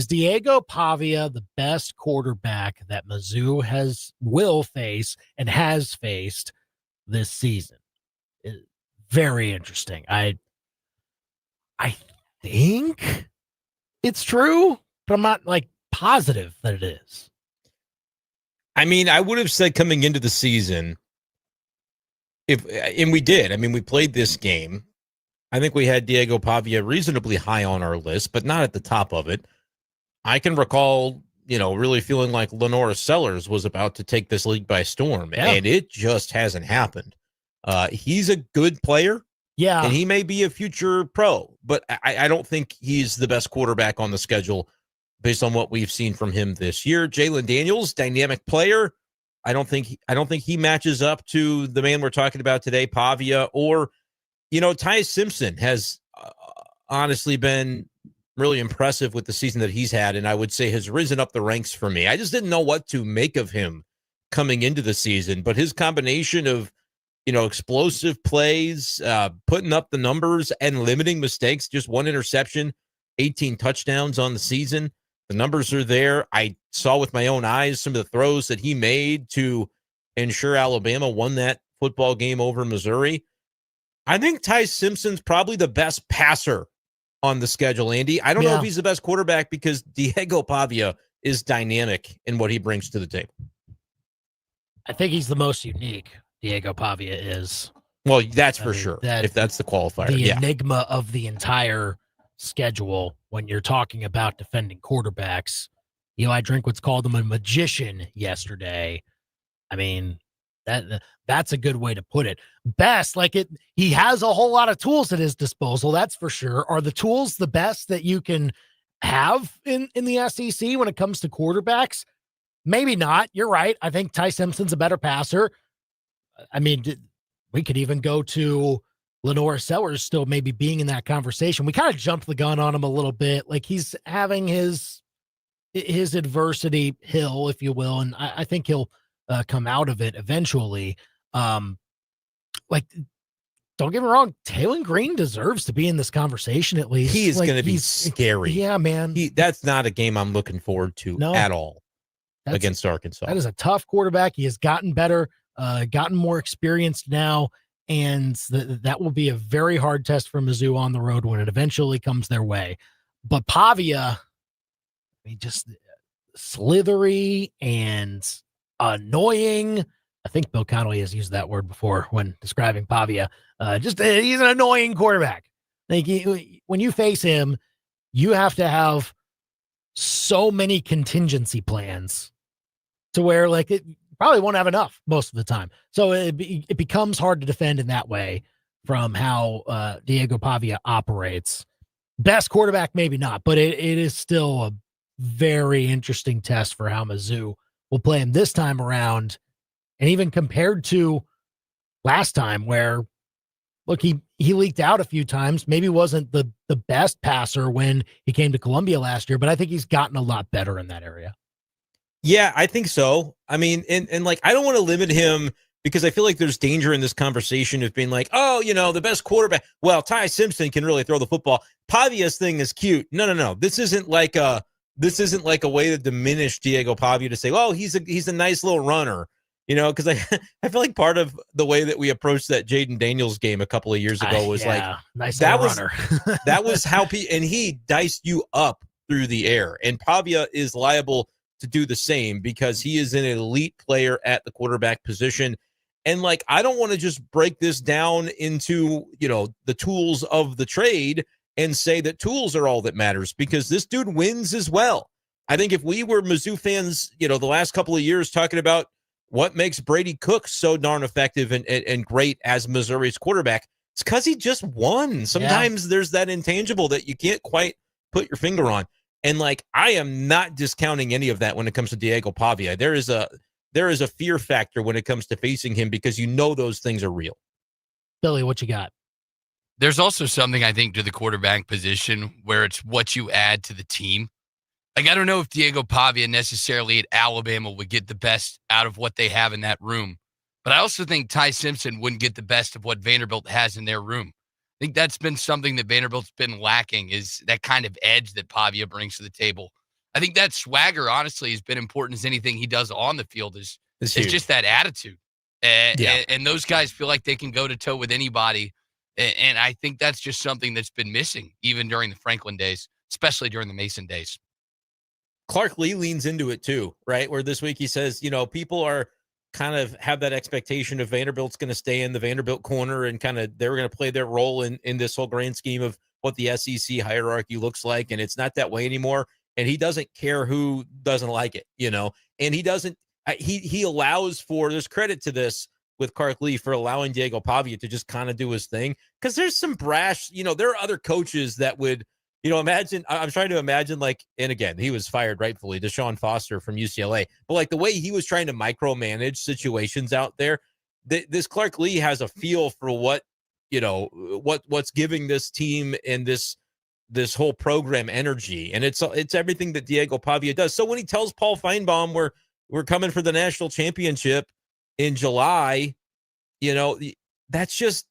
Is Diego Pavia the best quarterback that Mizzou will face and has faced this season? Very interesting. I think it's true, but I'm not positive that it is. I mean, I would have said coming into the season, and we did. I mean, we played this game. I think we had Diego Pavia reasonably high on our list, but not at the top of it. I can recall, really feeling like Lenora Sellers was about to take this league by storm, and it just hasn't happened. He's a good player. Yeah. And he may be a future pro, but I don't think he's the best quarterback on the schedule based on what we've seen from him this year. Jalen Daniels, dynamic player. I don't think he matches up to the man we're talking about today, Pavia, or, Ty Simpson has honestly been really impressive with the season that he's had, and I would say has risen up the ranks for me. I just didn't know what to make of him coming into the season, but his combination of explosive plays, putting up the numbers and limiting mistakes, just one interception, 18 touchdowns on the season. The numbers are there. I saw with my own eyes some of the throws that he made to ensure Alabama won that football game over Missouri. I think Ty Simpson's probably the best passer on the schedule, Andy. I don't know if he's the best quarterback because Diego Pavia is dynamic in what he brings to the table. I think he's the most unique. Diego Pavia is. Well, that's for sure, if that's the qualifier. The enigma of the entire schedule when you're talking about defending quarterbacks. Eli Drinkwitz called him a magician yesterday. I mean, that's a good way to put it. Best, he has a whole lot of tools at his disposal, that's for sure. Are the tools the best that you can have in the SEC when it comes to quarterbacks? Maybe not. You're right. I think Ty Simpson's a better passer. I mean, we could even go to Lenora Sellers still maybe being in that conversation. We kind of jumped the gun on him a little bit. He's having his adversity hill, if you will, and I think he'll come out of it eventually. Don't get me wrong, Taylor Green deserves to be in this conversation at least. He is going to be scary. Yeah, man. That's not a game I'm looking forward to at all against Arkansas. That is a tough quarterback. He has gotten better. Gotten more experienced now, and that will be a very hard test for Mizzou on the road when it eventually comes their way. But Pavia, just slithery and annoying. I think Bill Connolly has used that word before when describing Pavia. He's an annoying quarterback. When you face him, you have to have so many contingency plans to where it probably won't have enough most of the time. So it becomes hard to defend in that way from how Diego Pavia operates. Best quarterback, maybe not, but it is still a very interesting test for how Mizzou will play him this time around. And even compared to last time where, look, he leaked out a few times, maybe wasn't the best passer when he came to Columbia last year, but I think he's gotten a lot better in that area. Yeah, I think so. I mean, and I don't want to limit him because I feel like there's danger in this conversation of being the best quarterback. Well, Ty Simpson can really throw the football. Pavia's thing is cute. No. This isn't like a way to diminish Diego Pavia to say, oh, he's a nice little runner. Because I feel like part of the way that we approached that Jaden Daniels game a couple of years ago was nice that was runner. That was how and he diced you up through the air, and Pavia is liable to do the same because he is an elite player at the quarterback position. And I don't want to just break this down into, the tools of the trade and say that tools are all that matters because this dude wins as well. I think if we were Mizzou fans, the last couple of years talking about what makes Brady Cook so darn effective and great as Missouri's quarterback, it's because he just won. Sometimes there's that intangible that you can't quite put your finger on. And I am not discounting any of that when it comes to Diego Pavia. There is a fear factor when it comes to facing him because those things are real. Billy, what you got? There's also something I think to the quarterback position where it's what you add to the team. I don't know if Diego Pavia necessarily at Alabama would get the best out of what they have in that room, but I also think Ty Simpson wouldn't get the best of what Vanderbilt has in their room. I think that's been something that Vanderbilt's been lacking is that kind of edge that Pavia brings to the table. I think that swagger, honestly, has been important as anything he does on the field is just that attitude. And those guys feel like they can go to toe with anybody. And I think that's just something that's been missing even during the Franklin days, especially during the Mason days. Clark Lee leans into it too, right? Where this week he says, people are kind of have that expectation of Vanderbilt's going to stay in the Vanderbilt corner and kind of they're going to play their role in this whole grand scheme of what the SEC hierarchy looks like. And it's not that way anymore. And he doesn't care who doesn't like it, and he doesn't, he allows for, there's credit to this with Clark Lee for allowing Diego Pavia to just kind of do his thing. Cause there's some brash, there are other coaches that would, imagine, I'm trying to imagine and again, he was fired rightfully, Deshaun Foster from UCLA, but the way he was trying to micromanage situations out there, this Clark Lee has a feel for what, what's giving this team and this whole program energy. And it's everything that Diego Pavia does. So when he tells Paul Feinbaum, we're coming for the national championship in July, that's just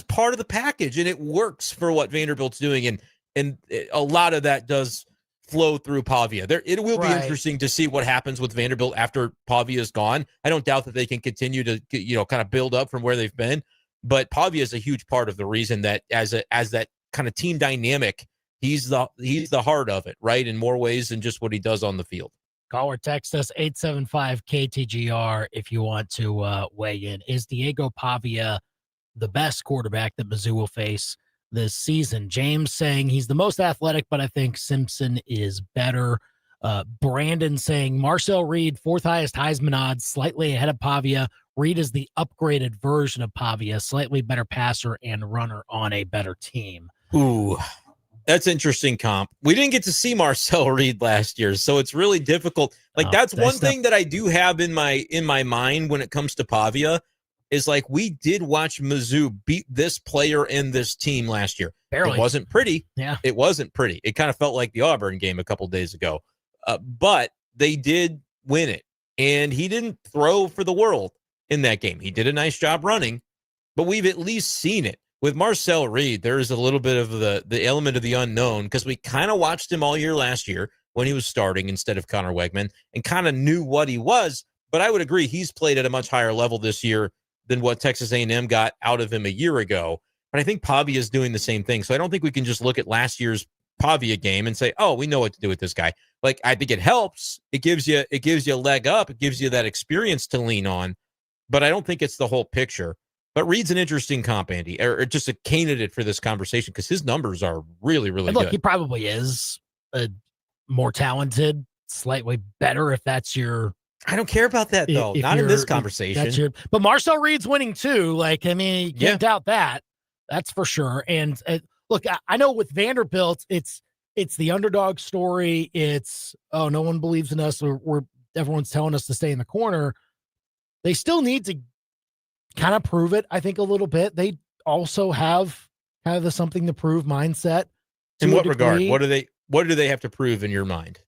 part of the package, and it works for what Vanderbilt's doing. And a lot of that does flow through Pavia. It will be interesting to see what happens with Vanderbilt after Pavia is gone. I don't doubt that they can continue to, kind of build up from where they've been, but Pavia is a huge part of the reason that as that kind of team dynamic, he's the heart of it, right? In more ways than just what he does on the field. Call or text us 875-KTGR if you want to weigh in. Is Diego Pavia the best quarterback that Mizzou will face this season? James saying he's the most athletic, but I think Simpson is better. Brenden saying Marcel Reed, fourth highest Heisman odds, slightly ahead of Pavia. Reed is the upgraded version of Pavia, slightly better passer and runner on a better team. Ooh, that's interesting comp. We didn't get to see Marcel Reed last year, so it's really difficult. That's one thing that I do have in my mind when it comes to Pavia is we did watch Mizzou beat this player and this team last year. Barely. It wasn't pretty. Yeah. It wasn't pretty. It kind of felt like the Auburn game a couple days ago. But they did win it. And he didn't throw for the world in that game. He did a nice job running, but we've at least seen it. With Marcel Reed, there is a little bit of the element of the unknown because we kind of watched him all year last year when he was starting instead of Connor Wegman and kind of knew what he was. But I would agree he's played at a much higher level this year than what Texas A&M got out of him a year ago. But I think Pavia is doing the same thing. So I don't think we can just look at last year's Pavia game and say, oh, we know what to do with this guy. I think it helps. It gives you a leg up. It gives you that experience to lean on. But I don't think it's the whole picture. But Reed's an interesting comp, Andy, or just a candidate for this conversation because his numbers are really, really good. He probably is more talented, slightly better if that's your... I don't care about that, though. Not in this conversation. But Marcel Reed's winning, too. You can't doubt that. That's for sure. And look, I know with Vanderbilt, it's the underdog story. It's, oh, no one believes in us. Everyone's telling us to stay in the corner. They still need to kind of prove it, I think, a little bit. They also have kind of the something to prove mindset. In what regard? What do they have to prove in your mind?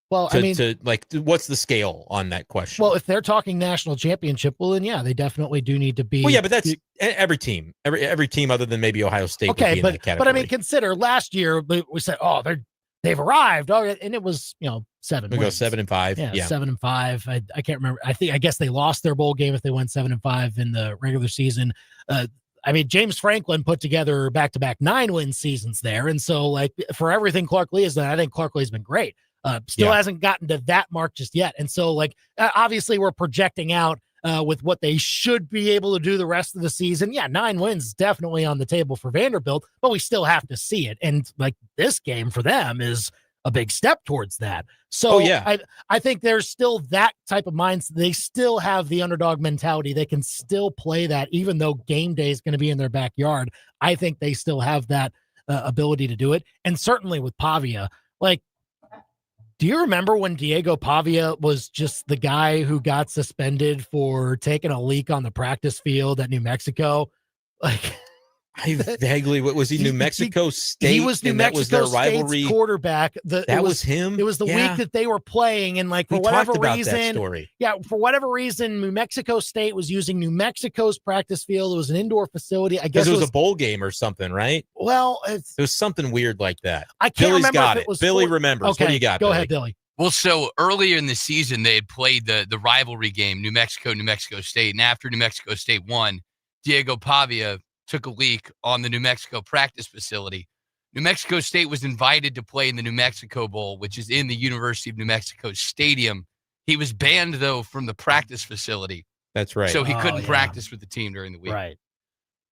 Well, what's the scale on that question? Well, if they're talking national championship, well, then, yeah, they definitely do need to be. Well, yeah, but that's every team other than maybe Ohio State. Okay, would be in that category. But consider last year we said, oh, they've arrived. Oh, and it was 7. We go 7-5. Yeah, 7-5. I can't remember. I guess they lost their bowl game if they went 7-5 in the regular season. James Franklin put together back-to-back 9-win seasons there, and so for everything Clark Lee has done, I think Clark Lee's been great. Still hasn't gotten to that mark just yet. And so obviously we're projecting out with what they should be able to do the rest of the season. Yeah, 9 wins is definitely on the table for Vanderbilt, but we still have to see it. And this game for them is a big step towards that. So I think there's still that type of mindset. They still have the underdog mentality. They can still play that, even though game day is going to be in their backyard. I think they still have that ability to do it. And certainly with Pavia, do you remember when Diego Pavia was just the guy who got suspended for taking a leak on the practice field at New Mexico? I vaguely, what was he? New Mexico State. He was New Mexico State's quarterback. That was him. It was the week that they were playing, and for whatever reason, for whatever reason, New Mexico State was using New Mexico's practice field. It was an indoor facility. I guess it was a bowl game or something, right? Well, it was something weird like that. I can't remember if it was Billy remembers. Okay, what do you got? Go ahead, Billy. Well, so earlier in the season, they had played the rivalry game, New Mexico State. And after New Mexico State won, Diego Pavia took a leak on the New Mexico practice facility. New Mexico State was invited to play in the New Mexico Bowl, which is in the University of New Mexico Stadium. He was banned, though, from the practice facility. That's right. So he couldn't practice with the team during the week. Right.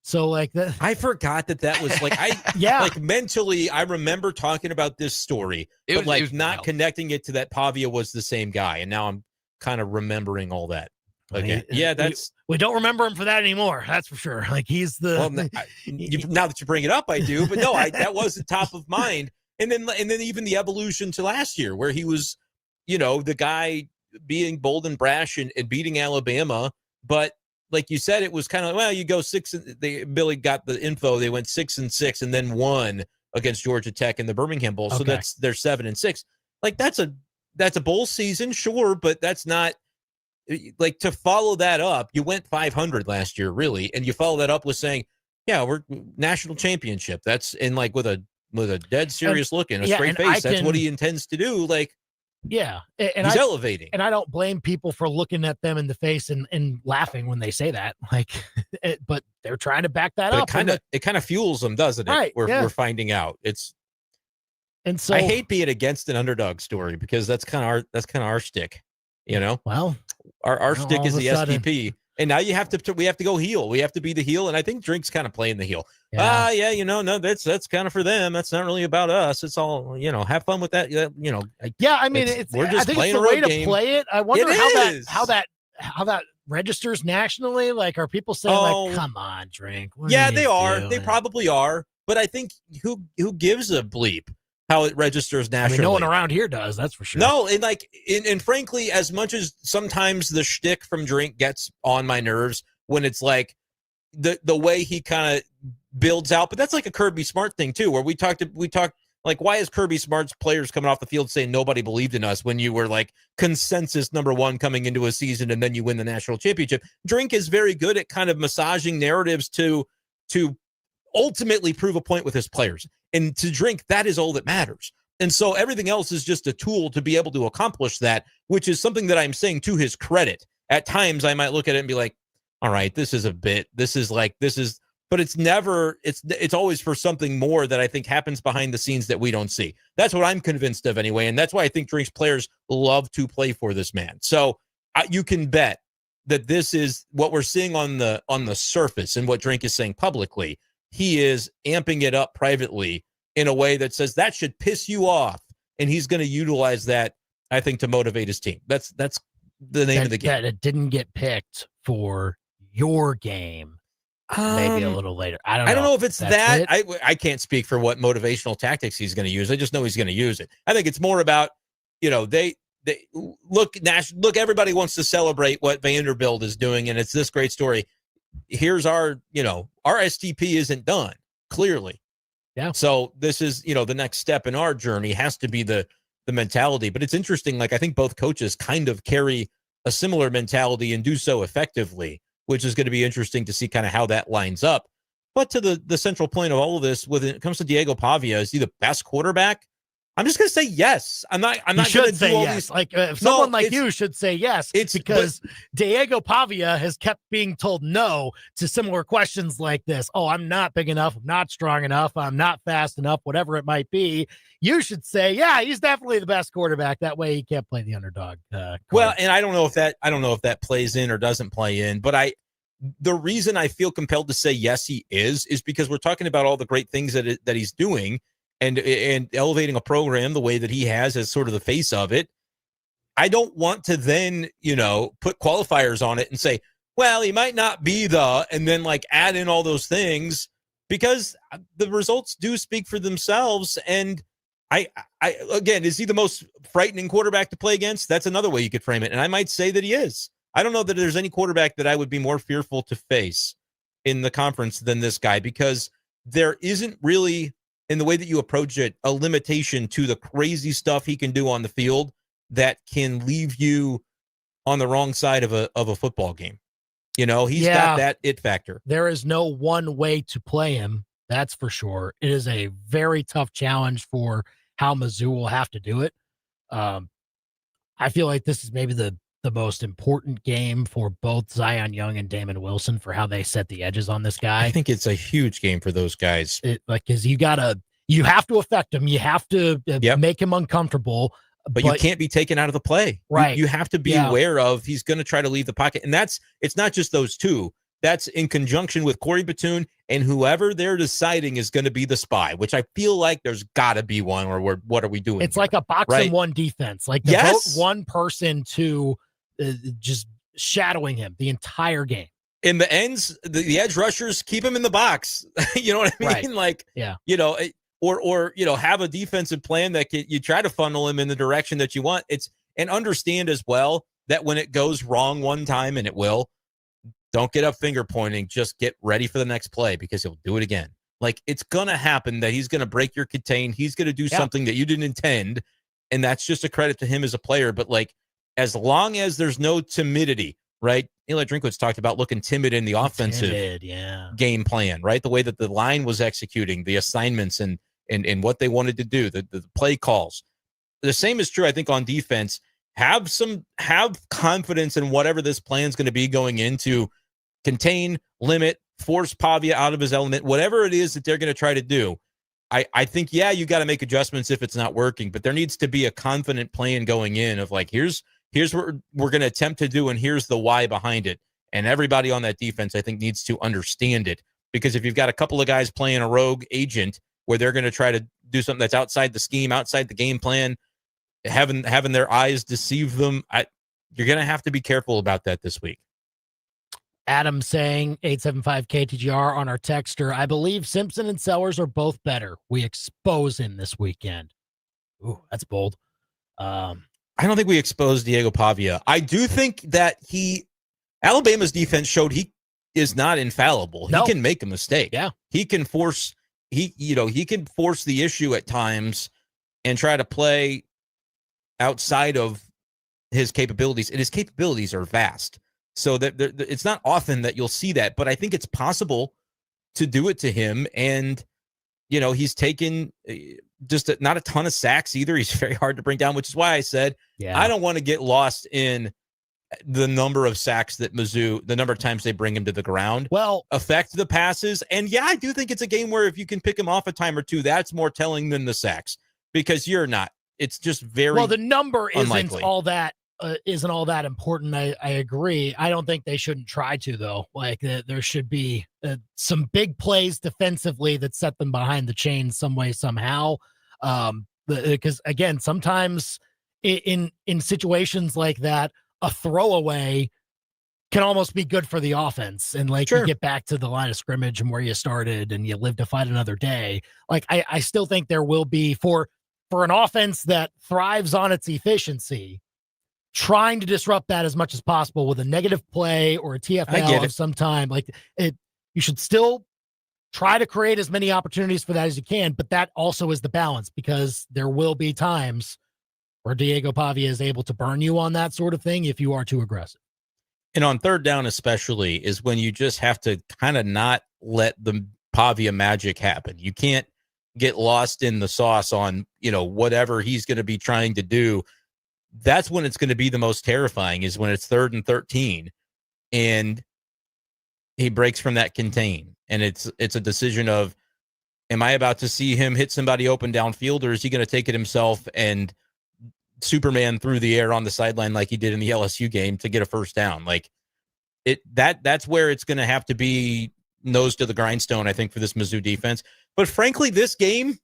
So like that, I forgot that was like like mentally I remember talking about this story, but not connecting it to that Pavia was the same guy, and now I'm kind of remembering all that. Okay, we don't remember him for that anymore. That's for sure. Like he's the now that you bring it up, I do, but no, that was the top of mind, and then even the evolution to last year where he was, the guy being bold and brash and beating Alabama, but. Like you said, it was kind of, well, you go Billy got the info. They went 6-6 and then won against Georgia Tech in the Birmingham Bowl. So they're 7-6. Like that's a bowl season, sure, but that's not like to follow that up. You went 500 last year, really, and you follow that up with saying, yeah, we're national championship. That's in like with a dead serious look and a straight face. That's what he intends to do. Like. Yeah. And he's elevating. And I don't blame people for looking at them in the face and laughing when they say that. Like, but they're trying to back that up. It kind of fuels them, doesn't it? Right, We're finding out. And so I hate being against an underdog story because that's kind of our shtick, Well, our shtick is the STP. And now we have to go heel. We have to be the heel. And I think Drink's kind of playing the heel. No, that's kind of for them. That's not really about us. It's all, have fun with that. Yeah. I mean, we're just I think playing it's the way game. To play it. I wonder how that registers nationally. Like, are people saying like, come on, Drink? Yeah, they are. Doing? They probably are. But I think who gives a bleep how it registers nationally? I mean, no one around here does. That's for sure. No. And frankly, as much as sometimes the shtick from Drink gets on my nerves when it's like the way he kind of builds out, but that's like a Kirby Smart thing too, where we talked like, why is Kirby Smart's players coming off the field saying nobody believed in us when you were like consensus number one coming into a season and then you win the national championship? Drink is very good at kind of massaging narratives to ultimately prove a point with his players. And to Drink, that is all that matters. And so everything else is just a tool to be able to accomplish that, which is something that I'm saying to his credit. At times I might look at it and be like, all right, this is a bit, but it's always for something more that I think happens behind the scenes that we don't see. That's what I'm convinced of anyway. And that's why I think Drink's players love to play for this man. So you can bet that this is what we're seeing on the surface and what Drink is saying publicly. He is amping it up privately in a way that says that should piss you off. And he's going to utilize that, I think, to motivate his team. That's the name of the game. That it didn't get picked for your game. Maybe a little later. I don't know if it's that. I can't speak for what motivational tactics he's going to use. I just know he's going to use it. I think it's more about, they look, everybody wants to celebrate what Vanderbilt is doing, and it's this great story. Here's our STP isn't done, clearly. Yeah. So this is, the next step in our journey has to be the mentality. But it's interesting. Like, I think both coaches kind of carry a similar mentality and do so effectively, which is going to be interesting to see kind of how that lines up. But to the central point of all of this, when it comes to Diego Pavia, is he the best quarterback? I'm just going to say yes. I'm not going to say all yes. These. Like if someone like you should say yes, because Diego Pavia has kept being told no to similar questions like this. Oh, I'm not big enough. I'm not strong enough. I'm not fast enough, whatever it might be. You should say, yeah, he's definitely the best quarterback. That way he can't play the underdog. Well, and I don't know if that plays in or doesn't play in, but the reason I feel compelled to say yes, he is because we're talking about all the great things that he's doing. And elevating a program the way that he has as sort of the face of it. I don't want to then, put qualifiers on it and say, well, he might not be and then like add in all those things, because the results do speak for themselves. And I again, is he the most frightening quarterback to play against? That's another way you could frame it. And I might say that he is. I don't know that there's any quarterback that I would be more fearful to face in the conference than this guy, because there isn't really, in the way that you approach it, a limitation to the crazy stuff he can do on the field that can leave you on the wrong side of a football game. He's got that it factor. There is no one way to play him. That's for sure. It is a very tough challenge for how Mizzou will have to do it. I feel like this is maybe the most important game for both Zion Young and Damon Wilson for how they set the edges on this guy. I think it's a huge game for those guys. Because you have to affect him. You have to make him uncomfortable. But you can't be taken out of the play. Right. You have to be aware of he's going to try to leave the pocket. And it's not just those two. That's in conjunction with Corey Batoon and whoever they're deciding is going to be the spy, which I feel like there's got to be one, or what are we doing? It's here? like a box and one defense. Like devote one person to just shadowing him the entire game. In the ends, the edge rushers, keep him in the box. You know what I mean? Right. Like, or have a defensive plan that you try to funnel him in the direction that you want. And understand as well that when it goes wrong one time, and it will, don't get up finger pointing. Just get ready for the next play, because he'll do it again. Like, it's going to happen that he's going to break your contain. He's going to do something that you didn't intend. And that's just a credit to him as a player. But like, as long as there's no timidity, right? Eli Drinkwitz talked about looking timid in the offensive game plan, right? The way that the line was executing, the assignments and what they wanted to do, the play calls. The same is true, I think, on defense. Have confidence in whatever this plan is going to be going into contain, limit, force Pavia out of his element, whatever it is that they're going to try to do. I think, you got to make adjustments if it's not working, but there needs to be a confident plan going in of like, here's what we're going to attempt to do, and here's the why behind it. And everybody on that defense, I think, needs to understand it, because if you've got a couple of guys playing a rogue agent where they're going to try to do something that's outside the scheme, outside the game plan, having their eyes deceive them, you're going to have to be careful about that this week. Adam saying 875 KTGR on our texter. I believe Simpson and Sellers are both better. We expose him this weekend. Ooh, that's bold. I don't think we exposed Diego Pavia. I do think that Alabama's defense showed he is not infallible. He can make a mistake. Yeah. He can force the issue at times and try to play outside of his capabilities. And his capabilities are vast. So that it's not often that you'll see that, but I think it's possible to do it to him. And, he's taken not a ton of sacks either. He's very hard to bring down, which is why I said, I don't want to get lost in the number of sacks that Mizzou, the number of times they bring him to the ground, affect the passes. And I do think it's a game where if you can pick him off a time or two, that's more telling than the sacks, because you're not. It's just very the number unlikely. Isn't all that important. I agree. I don't think they shouldn't try to, though. Like there should be some big plays defensively that set them behind the chains some way, somehow. Because again, sometimes in situations like that, a throwaway can almost be good for the offense. And you get back to the line of scrimmage and where you started and you live to fight another day. Like I still think there will be for an offense that thrives on its efficiency, trying to disrupt that as much as possible with a negative play or a TFL of some time. You should still try to create as many opportunities for that as you can, but that also is the balance, because there will be times where Diego Pavia is able to burn you on that sort of thing if you are too aggressive. And on third down especially is when you just have to kind of not let the Pavia magic happen. You can't get lost in the sauce on, whatever he's going to be trying to do. That's when it's going to be the most terrifying, is when it's 3rd and 13 and he breaks from that contain. And it's a decision of, am I about to see him hit somebody open downfield, or is he going to take it himself and Superman through the air on the sideline like he did in the LSU game to get a first down? That's where it's going to have to be nose to the grindstone, I think, for this Mizzou defense. But frankly, this game,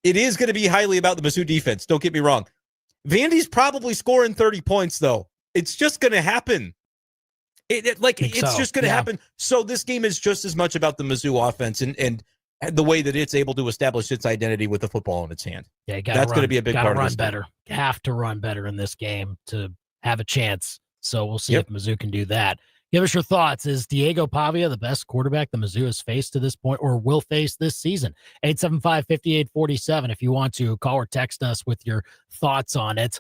it is going to be highly about the Mizzou defense. Don't get me wrong. Vandy's probably scoring 30 points, though. It's just going to happen. It's just going to happen. So this game is just as much about the Mizzou offense and the way that it's able to establish its identity with the football in its hand. Yeah, that's going to be a big part of this. Better. You have to run better in this game to have a chance. So we'll see if Mizzou can do that. Give us your thoughts. Is Diego Pavia the best quarterback the Mizzou has faced to this point or will face this season? 875-5847 if you want to call or text us with your thoughts on it.